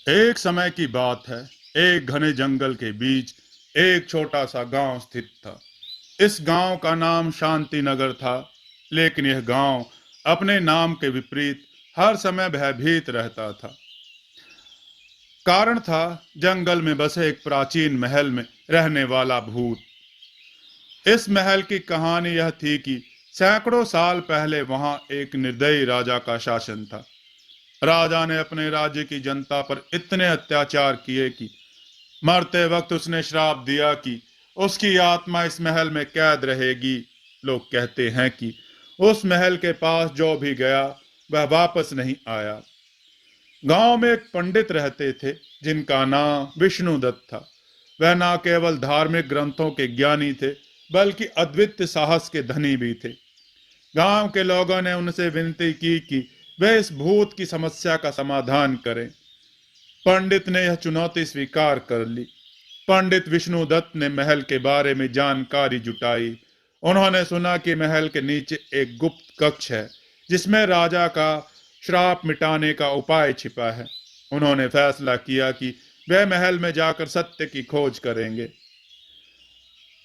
एक समय की बात है। एक घने जंगल के बीच एक छोटा सा गांव स्थित था। इस गांव का नाम शांति नगर था। लेकिन यह गांव अपने नाम के विपरीत हर समय भयभीत रहता था। कारण था जंगल में बसे एक प्राचीन महल में रहने वाला भूत। इस महल की कहानी यह थी कि सैकड़ों साल पहले वहां एक निर्दयी राजा का शासन था। राजा ने अपने राज्य की जनता पर इतने अत्याचार किए कि मरते वक्त उसने श्राप दिया कि उसकी आत्मा इस महल में कैद रहेगी। लोग कहते हैं कि उस महल के पास जो भी गया वह वापस नहीं आया। गांव में एक पंडित रहते थे जिनका नाम विष्णुदत्त था। वह न केवल धार्मिक ग्रंथों के ज्ञानी थे बल्कि अद्वितीय साहस के धनी भी थे। गांव के लोगों ने उनसे विनती की कि वे इस भूत की समस्या का समाधान करें। पंडित ने यह चुनौती स्वीकार कर ली। पंडित विष्णुदत्त ने महल के बारे में जानकारी जुटाई। उन्होंने सुना कि महल के नीचे एक गुप्त कक्ष है जिसमें राजा का श्राप मिटाने का उपाय छिपा है। उन्होंने फैसला किया कि वे महल में जाकर सत्य की खोज करेंगे।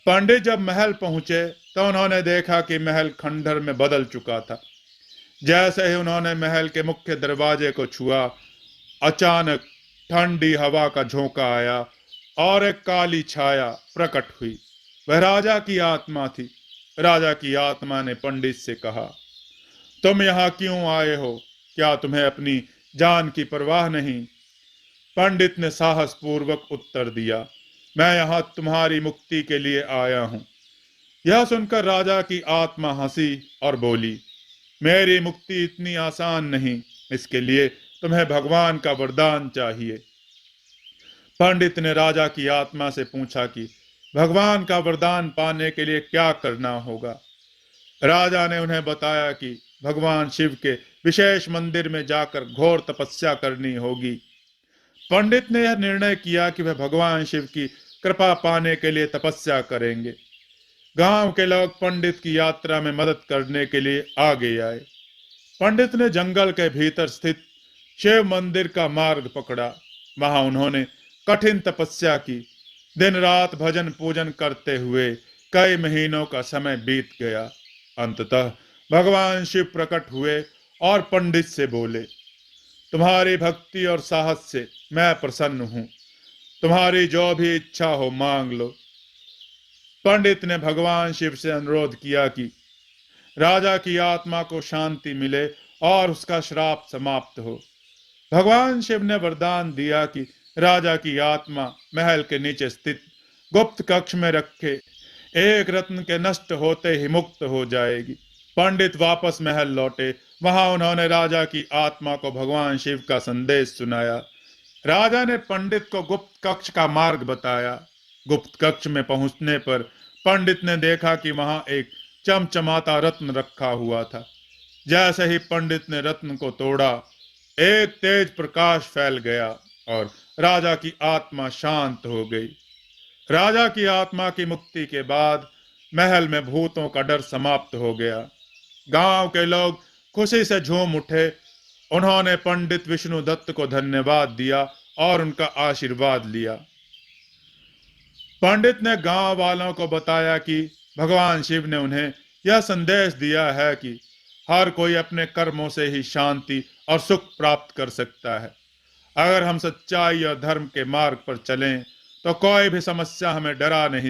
पंडित जब महल पहुंचे तो उन्होंने देखा कि महल खंडहर में बदल चुका था। जैसे ही उन्होंने महल के मुख्य दरवाजे को छुआ, अचानक ठंडी हवा का झोंका आया और एक काली छाया प्रकट हुई। वह राजा की आत्मा थी। राजा की आत्मा ने पंडित से कहा, तुम यहाँ क्यों आए हो? क्या तुम्हें अपनी जान की परवाह नहीं? पंडित ने साहस पूर्वक उत्तर दिया, मैं यहाँ तुम्हारी मुक्ति के लिए आया हूँ। यह सुनकर राजा की आत्मा हंसी और बोली, मेरी मुक्ति इतनी आसान नहीं। इसके लिए तुम्हें भगवान का वरदान चाहिए। पंडित ने राजा की आत्मा से पूछा कि भगवान का वरदान पाने के लिए क्या करना होगा। राजा ने उन्हें बताया कि भगवान शिव के विशेष मंदिर में जाकर घोर तपस्या करनी होगी। पंडित ने यह निर्णय किया कि वह भगवान शिव की कृपा पाने के लिए तपस्या करेंगे। गांव के लोग पंडित की यात्रा में मदद करने के लिए आगे आए। पंडित ने जंगल के भीतर स्थित शिव मंदिर का मार्ग पकड़ा। वहां उन्होंने कठिन तपस्या की। दिन रात भजन पूजन करते हुए कई महीनों का समय बीत गया। अंततः भगवान शिव प्रकट हुए और पंडित से बोले, तुम्हारी भक्ति और साहस से मैं प्रसन्न हूं। तुम्हारी जो भी इच्छा हो मांग लो। पंडित ने भगवान शिव से अनुरोध किया कि राजा की आत्मा को शांति मिले और उसका श्राप समाप्त हो। भगवान शिव ने वरदान दिया कि राजा की आत्मा महल के नीचे स्थित गुप्त कक्ष में रखे एक रत्न के नष्ट होते ही मुक्त हो जाएगी। पंडित वापस महल लौटे। वहां उन्होंने राजा की आत्मा को भगवान शिव का संदेश सुनाया। राजा ने पंडित को गुप्त कक्ष का मार्ग बताया। गुप्त कक्ष में पहुंचने पर पंडित ने देखा कि वहां एक चमचमाता रत्न रखा हुआ था। जैसे ही पंडित ने रत्न को तोड़ा, एक तेज प्रकाश फैल गया और राजा की आत्मा शांत हो गई। राजा की आत्मा की मुक्ति के बाद महल में भूतों का डर समाप्त हो गया। गांव के लोग खुशी से झूम उठे। उन्होंने पंडित विष्णुदत्त को धन्यवाद दिया और उनका आशीर्वाद लिया। पंडित ने गांव वालों को बताया कि भगवान शिव ने उन्हें यह संदेश दिया है कि हर कोई अपने कर्मों से ही शांति और सुख प्राप्त कर सकता है। अगर हम सच्चाई और धर्म के मार्ग पर चलें तो कोई भी समस्या हमें डरा नहीं